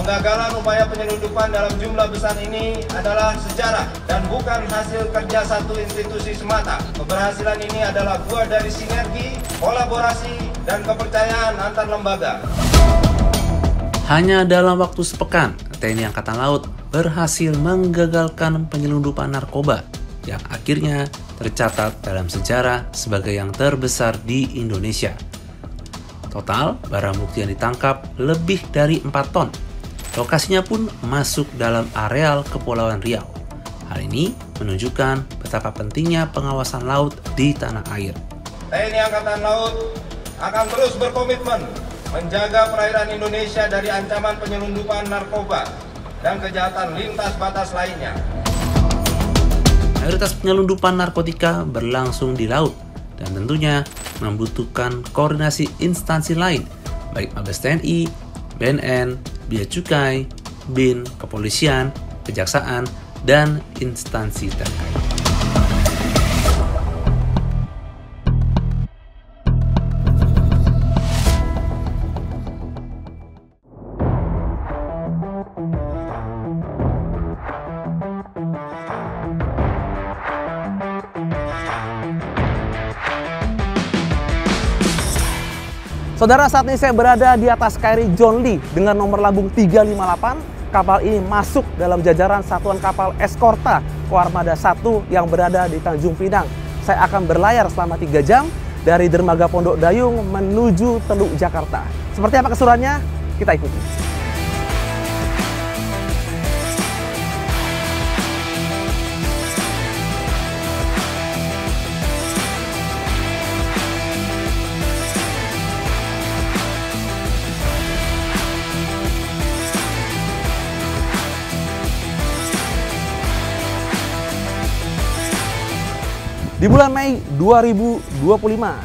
Penggagalan upaya penyelundupan dalam jumlah besar ini adalah sejarah dan bukan hasil kerja satu institusi semata. Keberhasilan ini adalah buah dari sinergi, kolaborasi, dan kepercayaan antar lembaga. Hanya dalam waktu sepekan, TNI Angkatan Laut berhasil menggagalkan penyelundupan narkoba yang akhirnya tercatat dalam sejarah sebagai yang terbesar di Indonesia. Total, barang bukti yang ditangkap lebih dari 4 ton. Lokasinya pun masuk dalam areal Kepulauan Riau. Hal ini menunjukkan betapa pentingnya pengawasan laut di tanah air. TNI Angkatan Laut akan terus berkomitmen menjaga perairan Indonesia dari ancaman penyelundupan narkoba dan kejahatan lintas batas lainnya. Mayoritas penyelundupan narkotika berlangsung di laut dan tentunya membutuhkan koordinasi instansi lain, baik Mabes TNI, BNN, Bea Cukai, BIN, Kepolisian, Kejaksaan, dan instansi terkait. Saudara, saat ini saya berada di atas KRI John Lee dengan nomor lambung 358. Kapal ini masuk dalam jajaran satuan kapal eskorta Koarmada 1 yang berada di Tanjung Pinang. Saya akan berlayar selama 3 jam dari Dermaga Pondok Dayung menuju Teluk Jakarta. Seperti apa keseruannya? Kita ikuti. Di bulan Mei 2025,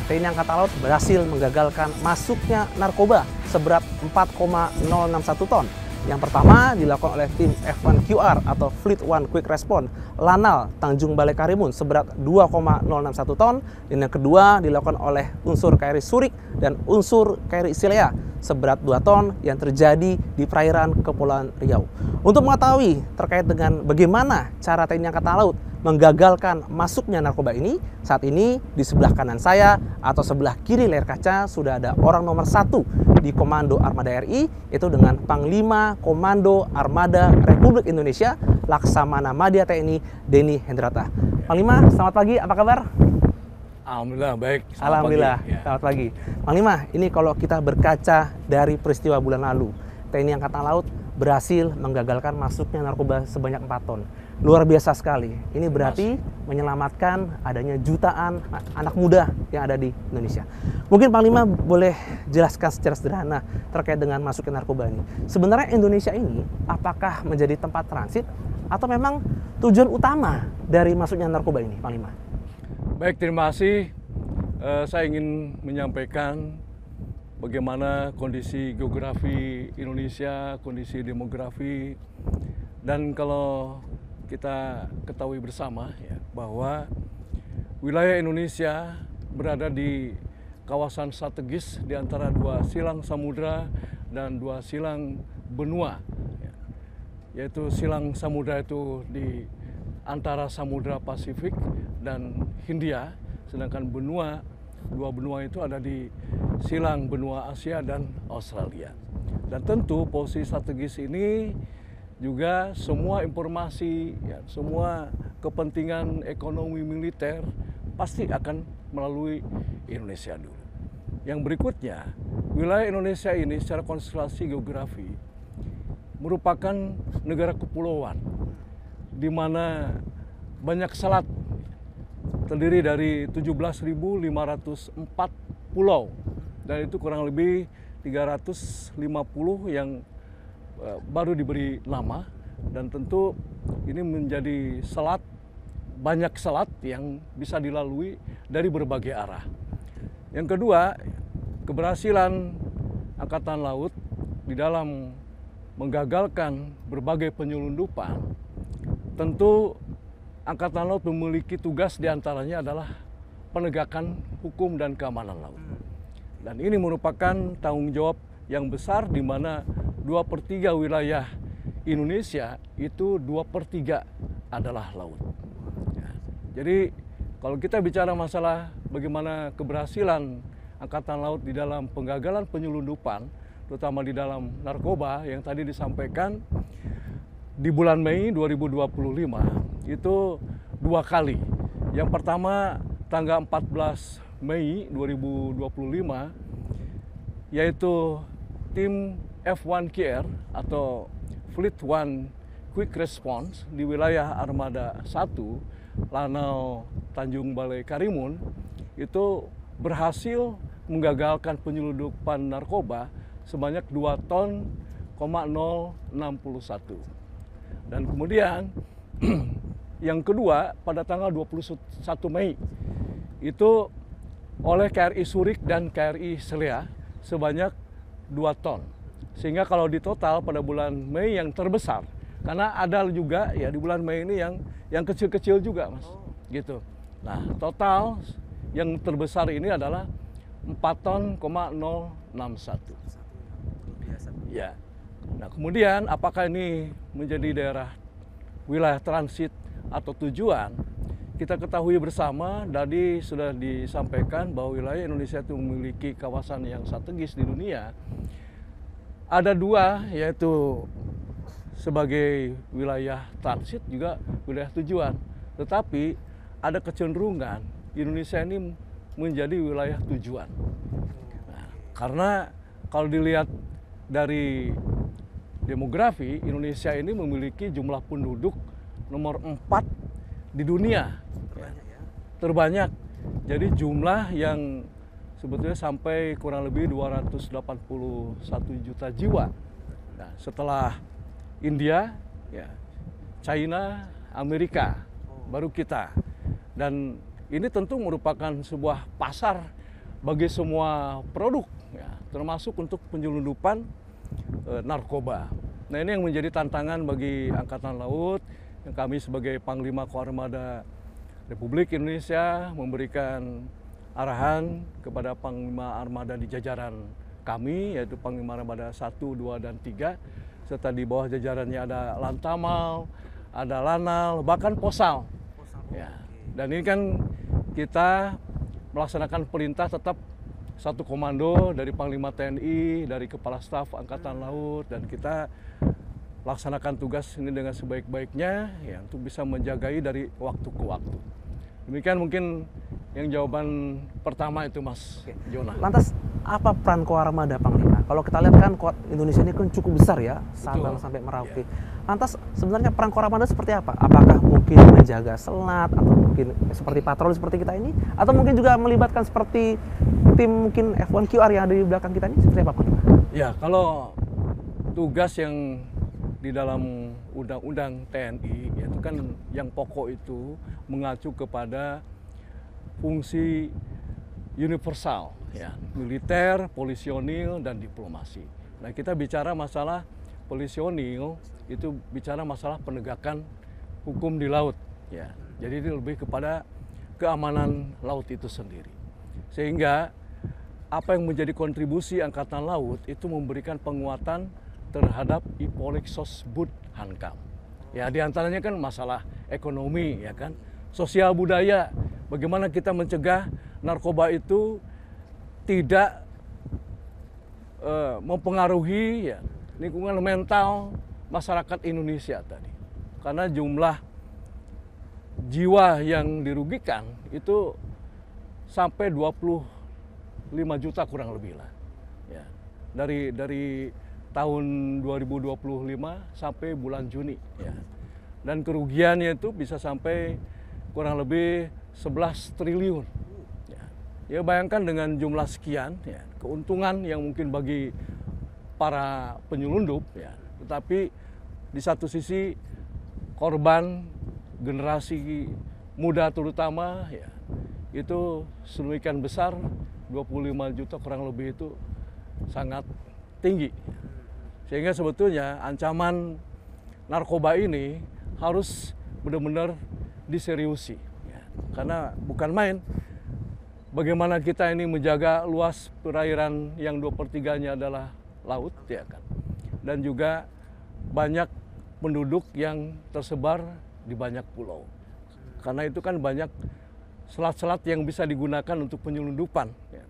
TNI Angkatan Laut berhasil menggagalkan masuknya narkoba seberat 4,061 ton. Yang pertama dilakukan oleh tim F1QR atau Fleet One Quick Response Lanal Tanjung Balai Karimun seberat 2,061 ton. Dan yang kedua dilakukan oleh unsur KRI Surik dan unsur KRI Silea seberat 2 ton yang terjadi di perairan Kepulauan Riau. Untuk mengetahui terkait dengan bagaimana cara TNI Angkatan Laut menggagalkan masuknya narkoba ini, saat ini di sebelah kanan saya atau sebelah kiri layar kaca sudah ada orang nomor 1 di Komando Armada RI, itu dengan Panglima Komando Armada Republik Indonesia Laksamana Madya TNI Denny Hendrata. Panglima, selamat pagi, apa kabar? Alhamdulillah baik. Alhamdulillah, pagi. Selamat pagi. Panglima, ini kalau kita berkaca dari peristiwa bulan lalu, TNI Angkatan Laut berhasil menggagalkan masuknya narkoba sebanyak 4 ton. Luar biasa sekali. Ini berarti menyelamatkan adanya jutaan anak muda yang ada di Indonesia. Mungkin Panglima boleh jelaskan secara sederhana terkait dengan masuknya narkoba ini. Sebenarnya Indonesia ini apakah menjadi tempat transit atau memang tujuan utama dari masuknya narkoba ini, Panglima? Baik, terima kasih. Saya ingin menyampaikan bagaimana kondisi geografi Indonesia, kondisi demografi, dan kalau kita ketahui bersama ya, bahwa wilayah Indonesia berada di kawasan strategis di antara 2 silang samudra dan 2 silang benua, ya, yaitu silang samudra itu di antara Samudra Pasifik dan Hindia, sedangkan 2 benua itu ada di silang benua Asia dan Australia. Dan tentu posisi strategis ini juga semua informasi, ya, semua kepentingan ekonomi militer pasti akan melalui Indonesia dulu. Yang berikutnya, wilayah Indonesia ini secara konstelasi geografi merupakan negara kepulauan, di mana banyak selat, terdiri dari 17.504 pulau, dan itu kurang lebih 350 yang baru diberi nama, dan tentu ini menjadi selat, banyak selat yang bisa dilalui dari berbagai arah. Yang kedua, keberhasilan Angkatan Laut di dalam menggagalkan berbagai penyelundupan, tentu Angkatan Laut memiliki tugas diantaranya adalah penegakan hukum dan keamanan laut. Dan ini merupakan tanggung jawab yang besar di mana 2/3 wilayah Indonesia itu 2/3 adalah laut. Ya. Jadi kalau kita bicara masalah bagaimana keberhasilan Angkatan Laut di dalam penggagalan penyelundupan, terutama di dalam narkoba yang tadi disampaikan, di bulan Mei 2025 itu 2 kali. Yang pertama tanggal 14 Mei 2025, yaitu tim F1QR atau Fleet One Quick Response di wilayah Armada 1 Lanao Tanjung Balai Karimun itu berhasil menggagalkan penyelundupan narkoba sebanyak 2,061 ton. Dan kemudian yang kedua pada tanggal 21 Mei itu oleh KRI Surik dan KRI Selea sebanyak 2 ton. Sehingga kalau di total pada bulan Mei yang terbesar, karena ada juga ya di bulan Mei ini yang kecil-kecil juga, Mas. Gitu. Nah, total yang terbesar ini adalah 4,061 ton. Ya. Nah, kemudian apakah ini menjadi daerah wilayah transit atau tujuan? Kita ketahui bersama, tadi sudah disampaikan bahwa wilayah Indonesia itu memiliki kawasan yang strategis di dunia. Ada 2, yaitu sebagai wilayah transit juga wilayah tujuan. Tetapi ada kecenderungan Indonesia ini menjadi wilayah tujuan. Nah, karena kalau dilihat dari demografi, Indonesia ini memiliki jumlah penduduk nomor 4 di dunia. Terbanyak. Jadi jumlah yang sebetulnya sampai kurang lebih 281 juta jiwa. Nah, setelah India, ya, China, Amerika, baru kita. Dan ini tentu merupakan sebuah pasar bagi semua produk, ya, termasuk untuk penyelundupan narkoba. Nah, ini yang menjadi tantangan bagi Angkatan Laut, yang kami sebagai Panglima Koarmada Republik Indonesia memberikan arahan kepada Panglima Armada di jajaran kami, yaitu Panglima Armada 1, 2, dan 3, serta di bawah jajarannya ada Lantamal, ada Lanal, bahkan Posal. Ya. Dan ini kan kita melaksanakan perintah tetap satu komando dari Panglima TNI, dari Kepala Staf Angkatan Laut, dan kita laksanakan tugas ini dengan sebaik-baiknya ya, untuk bisa menjagai dari waktu ke waktu. Demikian mungkin yang jawaban pertama itu, Mas Jona. Lantas apa peran Koarmada, Panglima? Kalau kita lihat kan Indonesia ini kan cukup besar ya, Sabang sampai Merauke. Lantas sebenarnya peran Koarmada seperti apa? Apakah mungkin menjaga selat atau mungkin seperti patroli seperti kita ini, atau mungkin juga melibatkan seperti tim mungkin F1QR yang ada di belakang kita ini, seperti apa, Panglima? Ya, kalau tugas yang di dalam undang-undang TNI itu kan yang pokok itu mengacu kepada fungsi universal, ya, militer, polisionil, dan diplomasi. Nah, kita bicara masalah polisionil itu bicara masalah penegakan hukum di laut, ya. Jadi ini lebih kepada keamanan laut itu sendiri. Sehingga apa yang menjadi kontribusi Angkatan Laut itu memberikan penguatan terhadap Ipolexosbud Hankam. Ya, diantaranya kan masalah ekonomi, ya kan, sosial budaya. Bagaimana kita mencegah narkoba itu tidak mempengaruhi ya, lingkungan mental masyarakat Indonesia tadi. Karena jumlah jiwa yang dirugikan itu sampai 25 juta kurang lebih lah. Ya. Dari tahun 2025 sampai bulan Juni, ya. Dan kerugiannya itu bisa sampai kurang lebih 11 triliun. Ya, bayangkan dengan jumlah sekian, ya, keuntungan yang mungkin bagi para penyelundup, ya. Tetapi di satu sisi korban generasi muda terutama, ya, itu sedemikian besar, 25 juta kurang lebih itu sangat tinggi. Sehingga sebetulnya ancaman narkoba ini harus benar-benar diseriusi. Ya. Karena bukan main, bagaimana kita ini menjaga luas perairan yang 2/3-nya adalah laut, ya kan. dan juga banyak penduduk yang tersebar di banyak pulau. Karena itu kan banyak selat-selat yang bisa digunakan untuk penyelundupan ya.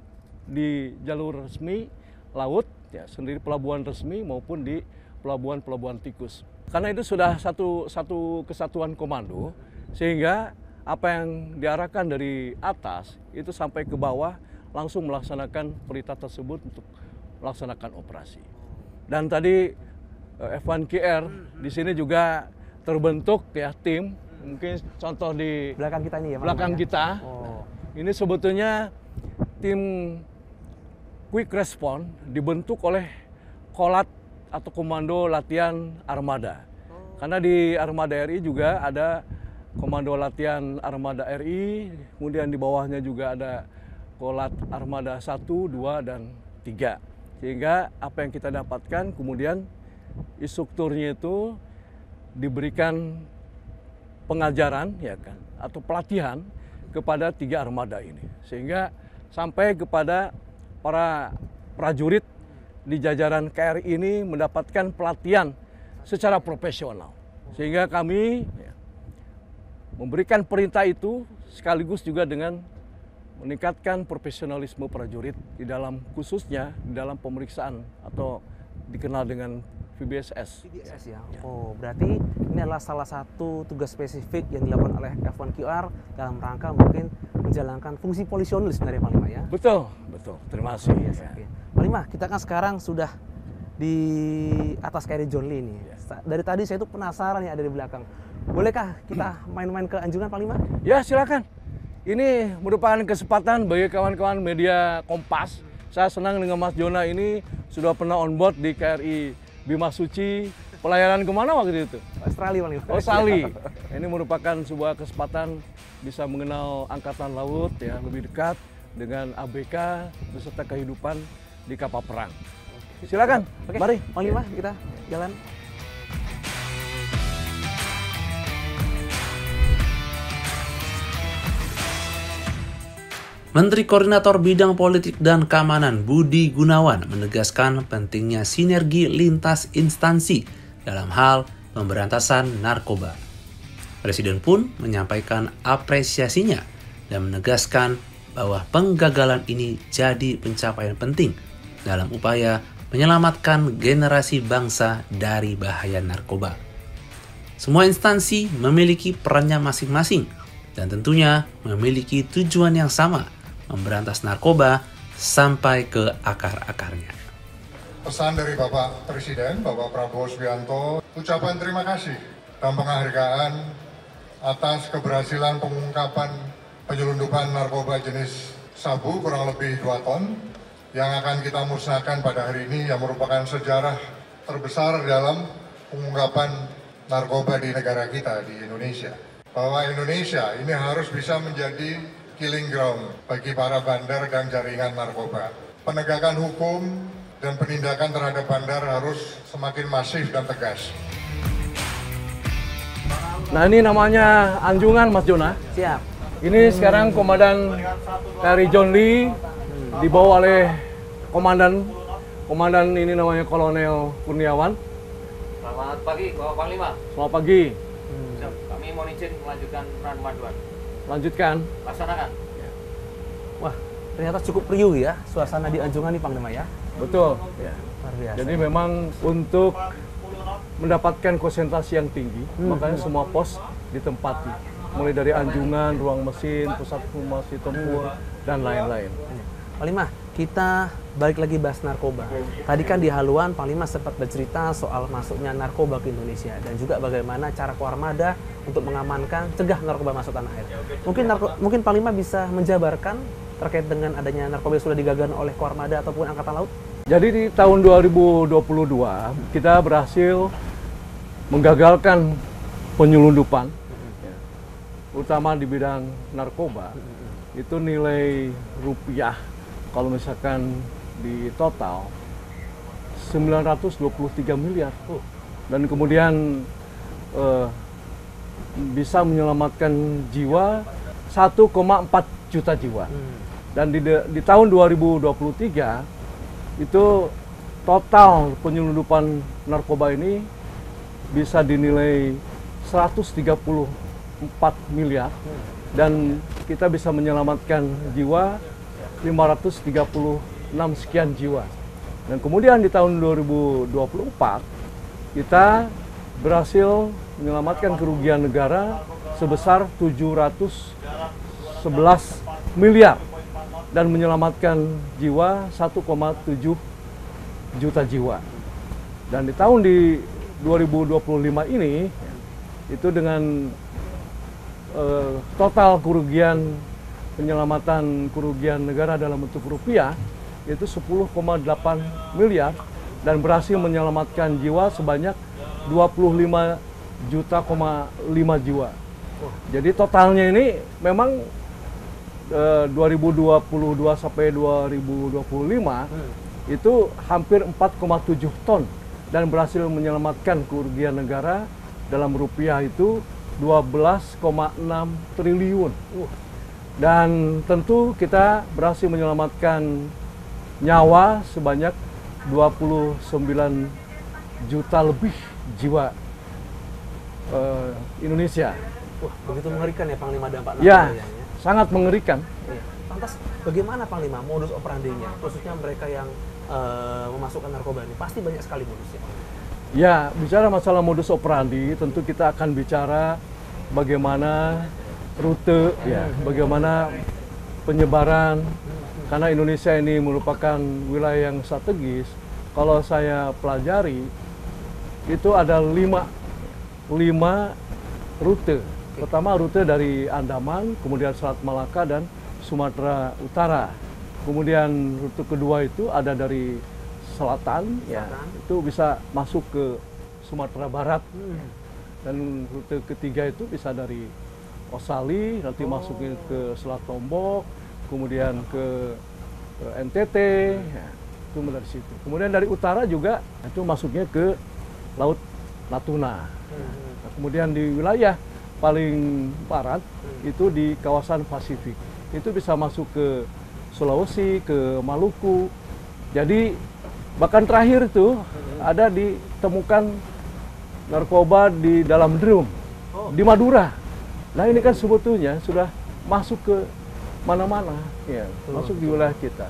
Di jalur resmi laut ya, sendiri pelabuhan resmi maupun di pelabuhan-pelabuhan tikus. Karena itu sudah satu kesatuan komando, sehingga apa yang diarahkan dari atas itu sampai ke bawah langsung melaksanakan perintah tersebut untuk melaksanakan operasi. Dan tadi F1QR di sini juga terbentuk ya tim, mungkin contoh di Belakang kita ini ya, belakang ya? kita. Oh. Ini sebetulnya tim Quick Response dibentuk oleh Kolat atau Komando Latihan Armada. Karena di Armada RI juga ada Komando Latihan Armada RI, kemudian di bawahnya juga ada Kolat Armada 1, 2, dan 3. Sehingga apa yang kita dapatkan kemudian instrukturnya itu diberikan pengajaran ya kan atau pelatihan kepada 3 armada ini. Sehingga sampai kepada para prajurit di jajaran KRI ini mendapatkan pelatihan secara profesional. Sehingga kami ya, memberikan perintah itu sekaligus juga dengan meningkatkan profesionalisme prajurit di dalam khususnya di dalam pemeriksaan atau dikenal dengan VBSS. VBSS ya. Oh, berarti ini adalah salah satu tugas spesifik yang dilakukan oleh F1QR dalam rangka mungkin menjalankan fungsi polisionil sebenarnya Panglima ya. Betul, betul. Terima kasih. Yes, Ya. oke. Panglima, kita kan sekarang sudah di atas KRI John Lee nih. Dari tadi saya tuh penasaran yang ada di belakang. Bolehkah kita main-main ke Anjungan Panglima? Ya, silakan. Ini merupakan kesempatan bagi kawan-kawan media Kompas. Saya senang dengan Mas Jona ini sudah pernah on board di KRI Bima Suci. Pelayaran kemana waktu itu? Australia Panglima. Australia. Ini merupakan sebuah kesempatan bisa mengenal Angkatan Laut ya lebih dekat dengan ABK beserta kehidupan di kapal perang. Silakan, Oke, mari. Panglima kita jalan. Menteri Koordinator Bidang Politik dan Keamanan Budi Gunawan menegaskan pentingnya sinergi lintas instansi dalam hal pemberantasan narkoba. Presiden pun menyampaikan apresiasinya dan menegaskan bahwa penggagalan ini jadi pencapaian penting dalam upaya menyelamatkan generasi bangsa dari bahaya narkoba. Semua instansi memiliki perannya masing-masing dan tentunya memiliki tujuan yang sama, memberantas narkoba sampai ke akar-akarnya. Pesan dari Bapak Presiden, Bapak Prabowo Subianto, ucapan terima kasih dan penghargaan atas keberhasilan pengungkapan penyelundupan narkoba jenis sabu kurang lebih 2 ton yang akan kita musnahkan pada hari ini, yang merupakan sejarah terbesar dalam pengungkapan narkoba di negara kita, di Indonesia. Bahwa Indonesia ini harus bisa menjadi killing ground bagi para bandar dan jaringan narkoba. Penegakan hukum dan penindakan terhadap bandar harus semakin masif dan tegas. Nah, ini namanya Anjungan, Mas Jona. Siap. Ini sekarang Komandan KRI John Lee dibawa oleh Komandan ini namanya Kolonel Kurniawan. Selamat pagi, Bapak Panglima. Selamat pagi. Kami mohon izin melanjutkan peran panduan. Lanjutkan. Laksanakan. Wah, ternyata cukup riuh ya suasana di Anjungan nih Panglima ya. Betul. Ya. Luar biasa. Jadi memang untuk mendapatkan konsentrasi yang tinggi, makanya semua pos ditempati. Mulai dari Anjungan, ruang mesin, pusat formasi tempur, dan lain-lain. Panglima, kita balik lagi bahas narkoba. Tadi kan di haluan Panglima sempat bercerita soal masuknya narkoba ke Indonesia dan juga bagaimana cara Koarmada untuk mengamankan, cegah narkoba masuk tanah air. Mungkin Panglima bisa menjabarkan terkait dengan adanya narkoba yang sudah digagalkan oleh Koarmada ataupun Angkatan Laut? Jadi di tahun 2022 kita berhasil menggagalkan penyelundupan, utama di bidang narkoba. Itu nilai rupiah kalau misalkan di total 923 miliar. Dan kemudian bisa menyelamatkan jiwa 1,4 juta jiwa. Dan di tahun 2023 itu total penyelundupan narkoba ini bisa dinilai 134 miliar dan kita bisa menyelamatkan jiwa 536 sekian jiwa. Dan kemudian di tahun 2024 kita berhasil menyelamatkan kerugian negara sebesar 711 miliar dan menyelamatkan jiwa 1,7 juta jiwa. Dan di tahun 2025 ini itu dengan total kerugian penyelamatan kerugian negara dalam bentuk rupiah itu 10,8 miliar dan berhasil menyelamatkan jiwa sebanyak 25,5 juta jiwa. Jadi totalnya ini memang 2022 sampai 2025 itu hampir 4,7 ton dan berhasil menyelamatkan kerugian negara dalam rupiah itu 12,6 triliun. Dan tentu kita berhasil menyelamatkan nyawa sebanyak 29 juta lebih jiwa Indonesia. Wah, begitu mengerikan ya Panglima dampak Ya, narkoba ya. sangat mengerikan. Iya. Lantas bagaimana Panglima modus operandinya, khususnya mereka yang memasukkan narkoba ini? Pasti banyak sekali modusnya. Ya, bicara masalah modus operandi, tentu kita akan bicara bagaimana rute, ya, bagaimana penyebaran. Karena Indonesia ini merupakan wilayah yang strategis. Kalau saya pelajari, itu ada 5 rute. Pertama rute dari Andaman, kemudian Selat Malaka dan Sumatera Utara. Kemudian rute kedua itu ada dari selatan, ya, itu bisa masuk ke Sumatera Barat. Dan rute ketiga itu bisa dari Osali, nanti masuknya ke Selat Lombok, kemudian ke NTT, ya, itu dari situ. Kemudian dari utara juga itu masuknya ke Laut Natuna. Nah, kemudian di wilayah paling barat itu di kawasan Pasifik. Itu bisa masuk ke Sulawesi, ke Maluku. Jadi bahkan terakhir itu ada ditemukan narkoba di dalam drum di Madura. Nah ini kan sebetulnya sudah masuk ke mana-mana, ya, masuk di wilayah kita.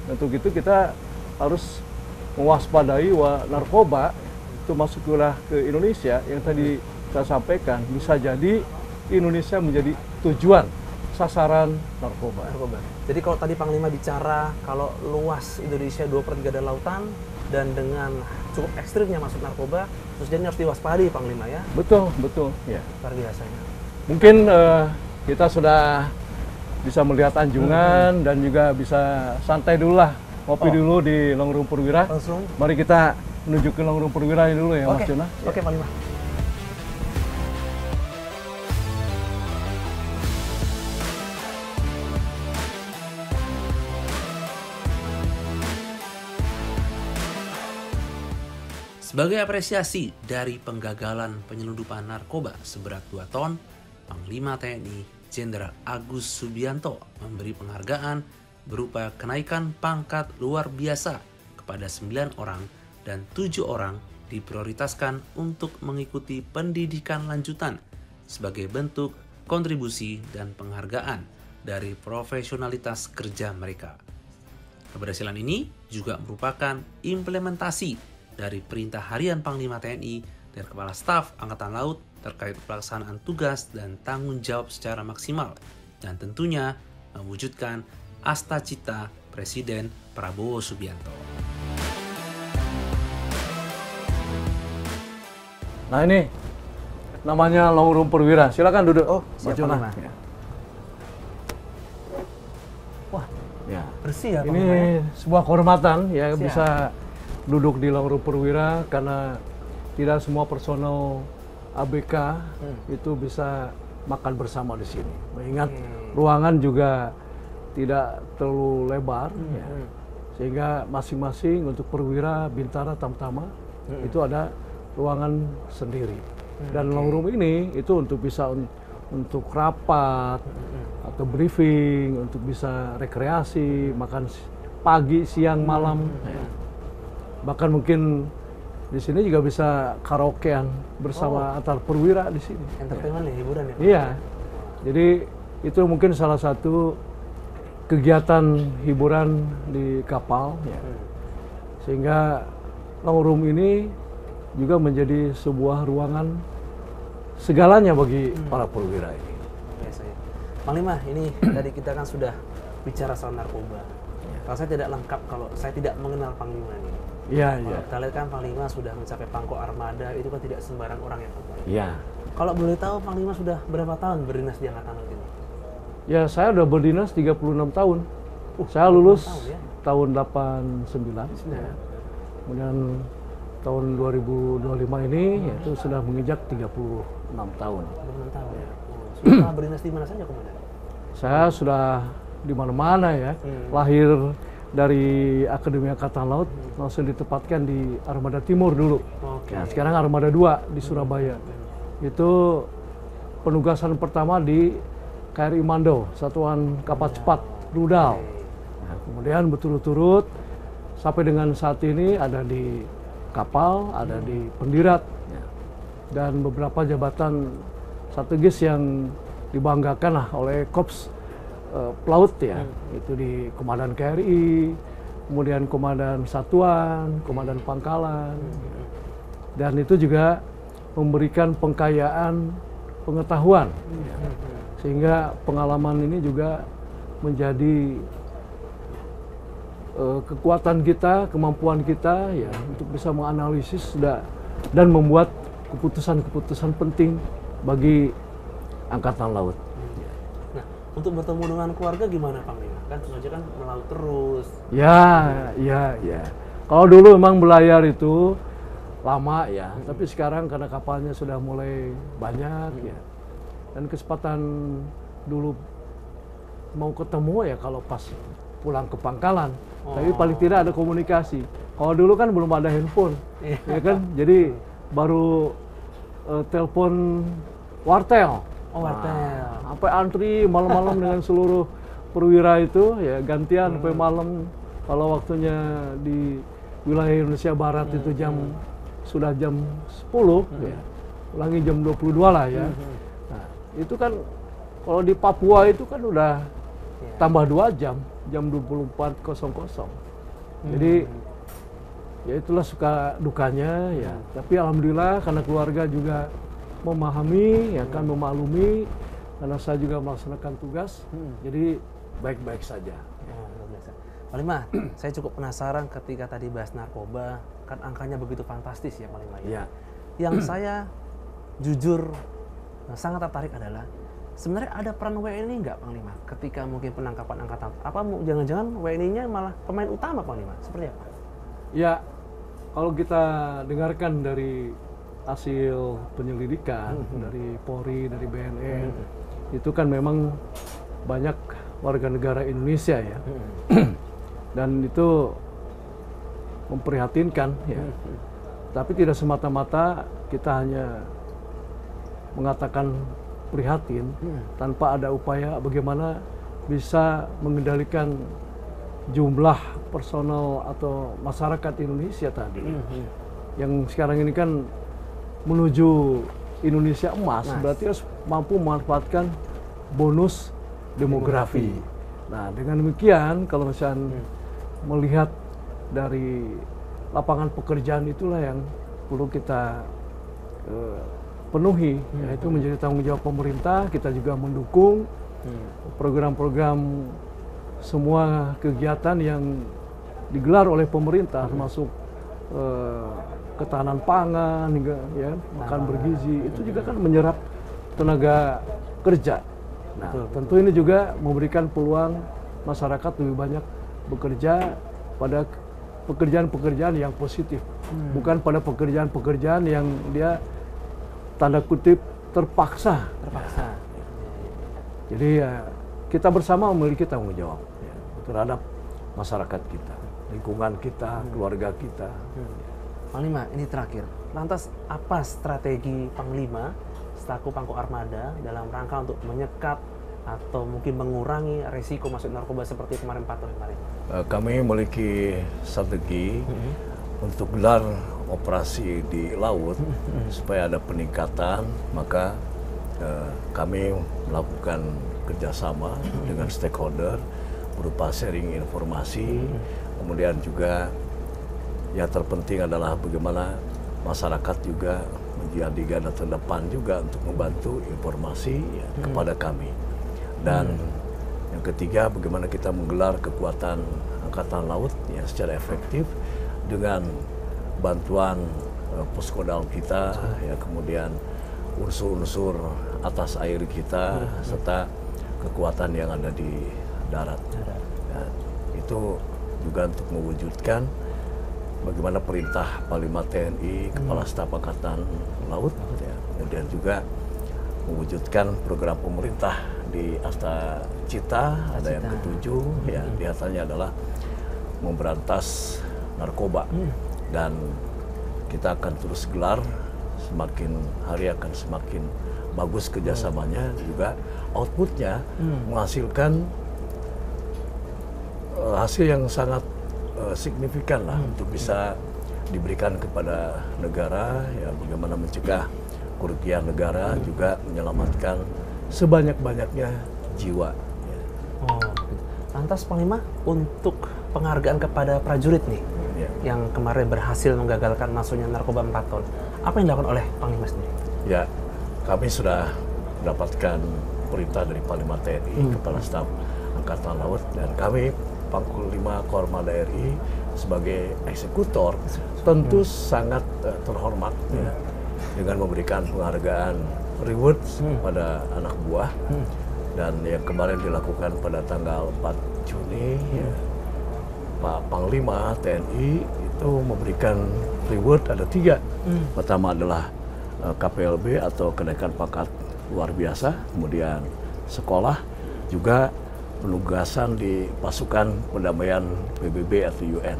Untuk itu kita harus mewaspadai narkoba itu masuk ke wilayah ke Indonesia yang tadi saya sampaikan, bisa jadi Indonesia menjadi tujuan sasaran narkoba. Jadi kalau tadi Panglima bicara kalau luas Indonesia 2/3 dari lautan dan dengan cukup ekstrimnya masuk narkoba, terus jadi harus diwaspadai Panglima ya. Betul, betul, ya. Luar biasanya. Mungkin kita sudah bisa melihat anjungan dan juga bisa santai dulu lah, ngopi dulu di Longrung Perwira. Langsung. Mari kita menuju ke Longrung Perwira ini dulu ya, Mas Jona. Oke, Panglima. Sebagai apresiasi dari penggagalan penyelundupan narkoba seberat 2 ton, Panglima TNI Jenderal Agus Subianto memberi penghargaan berupa kenaikan pangkat luar biasa kepada 9 orang dan 7 orang diprioritaskan untuk mengikuti pendidikan lanjutan sebagai bentuk kontribusi dan penghargaan dari profesionalitas kerja mereka. Keberhasilan ini juga merupakan implementasi dari perintah harian Panglima TNI dan Kepala Staf Angkatan Laut terkait pelaksanaan tugas dan tanggung jawab secara maksimal dan tentunya mewujudkan asta cita Presiden Prabowo Subianto. Nah ini namanya Longrung Perwira. Silakan duduk. Oh, siap, Mas Jona. Panglima. Ya. Wah, Ya. bersih ya Ini Panglima ya. sebuah kehormatan ya Siap. bisa duduk di Longrung Perwira karena tidak semua personel ABK itu bisa makan bersama di sini. Mengingat ruangan juga tidak terlalu lebar, ya. Sehingga masing-masing untuk perwira, bintara, tamtama itu ada ruangan sendiri. Dan longrung ini itu untuk bisa untuk rapat atau briefing, untuk bisa rekreasi, makan pagi, siang, malam. Ya. Bahkan mungkin di sini juga bisa karaokean bersama antar perwira di sini. Entertainment ya, hiburan ya? Iya. Jadi itu mungkin salah satu kegiatan hiburan di kapal ya. Sehingga long room ini juga menjadi sebuah ruangan segalanya bagi para perwira ini. Biasa ya. Panglima, ini tadi kita kan sudah bicara soal narkoba. Kalau saya tidak lengkap kalau saya tidak mengenal Panglima ini. Iya, Kalau iya. kita lihat kan Panglima sudah mencapai pangkok armada, itu kan tidak sembarang orang yang tahu. Iya. Kalau boleh tahu Panglima sudah berapa tahun berdinas di Angkatan Laut ini? Ya, saya udah berdinas 36 tahun. Saya lulus tahun ya? tahun 89. Ya. Kemudian tahun 2025 ini yaitu sudah menginjak 36 tahun. 26 tahun ya. Sudah berdinas di mana saja, Komandan? Saya sudah di mana-mana ya. Lahir dari Akademi Angkatan Laut langsung ditempatkan di Armada Timur dulu. Oke. Ya, sekarang Armada 2 di Surabaya. Itu penugasan pertama di KRI Mando, Satuan Kapal Cepat Rudal. Nah, kemudian berturut-turut sampai dengan saat ini ada di kapal, ada di pendirat, ya. Dan beberapa jabatan strategis yang dibanggakan lah oleh Korps Pelaut ya, itu di Komandan KRI, kemudian Komandan Satuan, Komandan Pangkalan, dan itu juga memberikan pengkayaan pengetahuan, ya. Sehingga pengalaman ini juga menjadi kekuatan kita, kemampuan kita ya untuk bisa menganalisis dan membuat keputusan-keputusan penting bagi Angkatan Laut. Nah, untuk bertemu dengan keluarga gimana Panglima? Kan tentu saja kan melaut terus. Ya. Kalau dulu memang belayar itu lama ya, tapi sekarang karena kapalnya sudah mulai banyak ya. Dan kesempatan dulu mau ketemu ya kalau pas pulang ke Pangkalan. Tapi paling tidak ada komunikasi. Kalau dulu kan belum ada handphone, ya kan? Jadi baru telepon wartel. Oh, wartel. Sampai antri malam-malam dengan seluruh perwira itu ya gantian sampai malam. Kalau waktunya di wilayah Indonesia Barat itu sudah jam 10 ya. Ulangi jam 22 lah ya. Nah, itu kan kalau di Papua itu kan udah tambah 2 jam 24.00. Jadi ya itulah suka dukanya ya. Tapi alhamdulillah karena keluarga juga memahami, ya kan memaklumi, karena saya juga melaksanakan tugas, jadi baik-baik saja. Panglima, saya cukup penasaran ketika tadi bahas narkoba, kan angkanya begitu fantastis ya Panglima. Ya. Yang saya jujur sangat tertarik adalah sebenarnya ada peran WNI nggak Panglima ketika mungkin penangkapan angkatan? Apa jangan-jangan WNI-nya malah pemain utama Panglima? Seperti apa? Ya, kalau kita dengarkan dari hasil penyelidikan dari Polri, dari BNN, itu kan memang banyak warga negara Indonesia ya, dan itu memprihatinkan ya. Tapi tidak semata-mata kita hanya mengatakan prihatin tanpa ada upaya bagaimana bisa mengendalikan jumlah personel atau masyarakat Indonesia tadi yang sekarang ini kan menuju Indonesia emas, berarti harus mampu memanfaatkan bonus demografi. Nah, dengan demikian kalau misalnya melihat dari lapangan pekerjaan itulah yang perlu kita penuhi, yaitu menjadi tanggung jawab pemerintah. Kita juga mendukung program-program semua kegiatan yang digelar oleh pemerintah, termasuk ketahanan pangan hingga ya makan bergizi, itu juga kan menyerap tenaga kerja. Nah, tentu ini juga memberikan peluang masyarakat lebih banyak bekerja pada pekerjaan-pekerjaan yang positif, bukan pada pekerjaan-pekerjaan yang dia tanda kutip terpaksa. Jadi ya kita bersama memiliki tanggung jawab ya, terhadap masyarakat kita, lingkungan kita, keluarga kita. Panglima, ini terakhir. Lantas apa strategi Panglima selaku pangkok armada dalam rangka untuk menyekat atau mungkin mengurangi resiko masuk narkoba seperti kemarin patroli kemarin? Kami memiliki strategi untuk gelar operasi di laut supaya ada peningkatan, maka kami melakukan kerjasama dengan stakeholder berupa sharing informasi, kemudian juga yang terpenting adalah bagaimana masyarakat juga menjadi garda terdepan juga untuk membantu informasi ya, kepada kami. Dan yang ketiga, bagaimana kita menggelar kekuatan Angkatan Laut ya, secara efektif dengan bantuan puskodal kita, ya, kemudian unsur-unsur atas air kita, serta kekuatan yang ada di darat. Ya, itu juga untuk mewujudkan bagaimana perintah Panglima TNI, Kepala Staf Angkatan Laut, ya, kemudian juga mewujudkan program pemerintah di Asta Cita, ada yang ketujuh, ya, di antaranya adalah memberantas narkoba. Dan kita akan terus gelar, semakin hari akan semakin bagus kerjasamanya, juga outputnya menghasilkan hasil yang sangat signifikan lah untuk bisa diberikan kepada negara, ya, bagaimana mencegah kerugian negara, juga menyelamatkan sebanyak-banyaknya jiwa. Ya. Oh, lantas Panglima, untuk penghargaan kepada prajurit nih, yang kemarin berhasil menggagalkan masuknya narkoba 4 ton, apa yang dilakukan oleh Panglima sendiri? Ya, kami sudah mendapatkan perintah dari Panglima TNI, Kepala Staf Angkatan Laut, dan kami Pangkul 5 Kormada RI sebagai eksekutor tentu sangat terhormat ya, dengan memberikan penghargaan reward pada anak buah, dan yang kemarin dilakukan pada tanggal 4 Juni ya, Pak Panglima TNI itu memberikan reward ada 3. Pertama adalah KPLB atau kenaikan pangkat luar biasa, kemudian sekolah, juga penugasan di pasukan perdamaian PBB atau UN.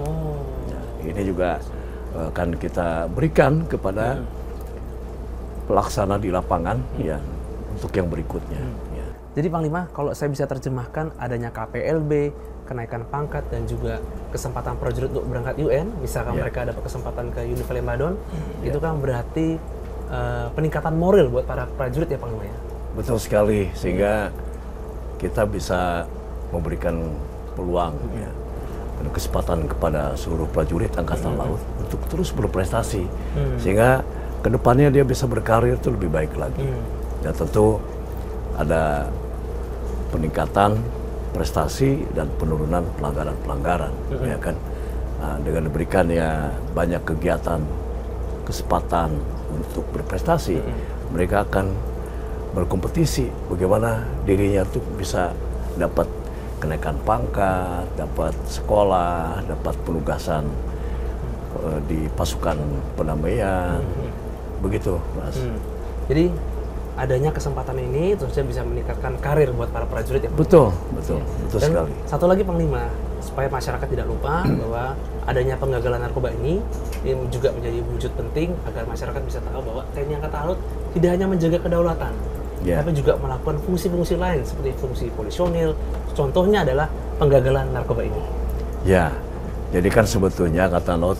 Ya, ini juga akan kita berikan kepada pelaksana di lapangan ya, untuk yang berikutnya. Ya. Jadi Panglima, kalau saya bisa terjemahkan, adanya KPLB, kenaikan pangkat, dan juga kesempatan prajurit untuk berangkat UN, misalkan mereka dapat kesempatan ke Uni Lebanon, itu kan berarti peningkatan moral buat para prajurit ya Panglima ya? Betul sekali, sehingga kita bisa memberikan peluang ya, dan kesempatan kepada seluruh prajurit Angkatan Laut untuk terus berprestasi, sehingga kedepannya dia bisa berkarir itu lebih baik lagi. Dan tentu ada peningkatan prestasi dan penurunan pelanggaran-pelanggaran, ya kan. Nah, dengan diberikannya banyak kegiatan, kesempatan untuk berprestasi, mereka akan berkompetisi bagaimana dirinya tuh bisa dapat kenaikan pangkat, dapat sekolah, dapat penugasan di pasukan perdamaian, begitu, Mas. Jadi adanya kesempatan ini terusnya bisa meningkatkan karir buat para prajurit ya Pak? Betul Dan sekali. Satu lagi Panglima, supaya masyarakat tidak lupa bahwa adanya penggagalan narkoba ini juga menjadi wujud penting agar masyarakat bisa tahu bahwa TNI Angkatan Laut tidak hanya menjaga kedaulatan, tapi juga melakukan fungsi-fungsi lain seperti fungsi polisionil. Contohnya adalah penggagalan narkoba ini. Ya, jadi kan sebetulnya Angkatan Laut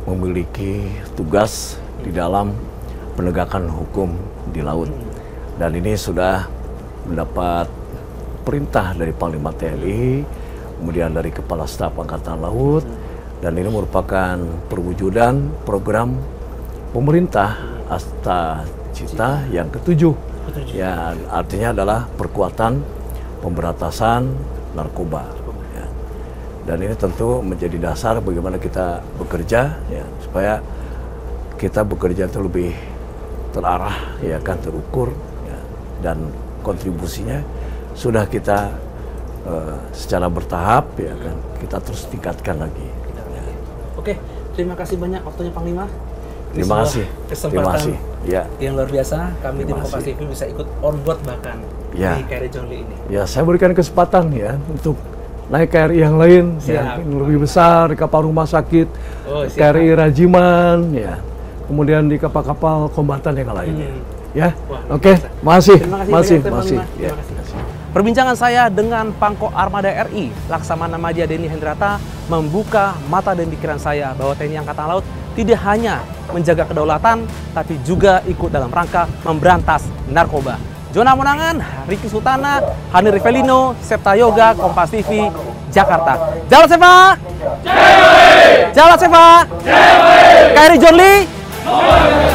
memiliki tugas di dalam penegakan hukum di laut. Dan ini sudah mendapat perintah dari Panglima TNI, kemudian dari Kepala Staf Angkatan Laut, dan ini merupakan perwujudan program pemerintah Asta Cita yang ketujuh. Ya, artinya adalah perkuatan pemberantasan narkoba. Ya. Dan ini tentu menjadi dasar bagaimana kita bekerja, ya, supaya kita bekerja itu lebih terarah, ya kan, terukur, ya, dan kontribusinya sudah kita secara bertahap, ya kan, kita terus tingkatkan lagi. Ya. Oke, terima kasih banyak waktunya Panglima. Terima kasih. Kesempatan ya, yang luar biasa, kami di Kompas TV bisa ikut on board bahkan ya, di KRI John Lee ini. Ya, saya berikan kesempatan ya untuk naik KRI yang lain, ya, yang lebih besar, kapal rumah sakit, KRI Rajiman, ya, kemudian di kapal-kapal kombatan yang lainnya. Ya, oke, masih. Terima kasih. Ya, terima kasih. Perbincangan saya dengan Pangkop Armada RI, Laksamana Madya Denny Hendrata, membuka mata dan pikiran saya bahwa TNI Angkatan Laut tidak hanya menjaga kedaulatan, tapi juga ikut dalam rangka memberantas narkoba. Zona Monangan, Ricky Sultana, Hani Rivelino, Septa Yoga, Kompas TV, Jakarta. Jalan Seva! Jalan Seva! KRI John Lee!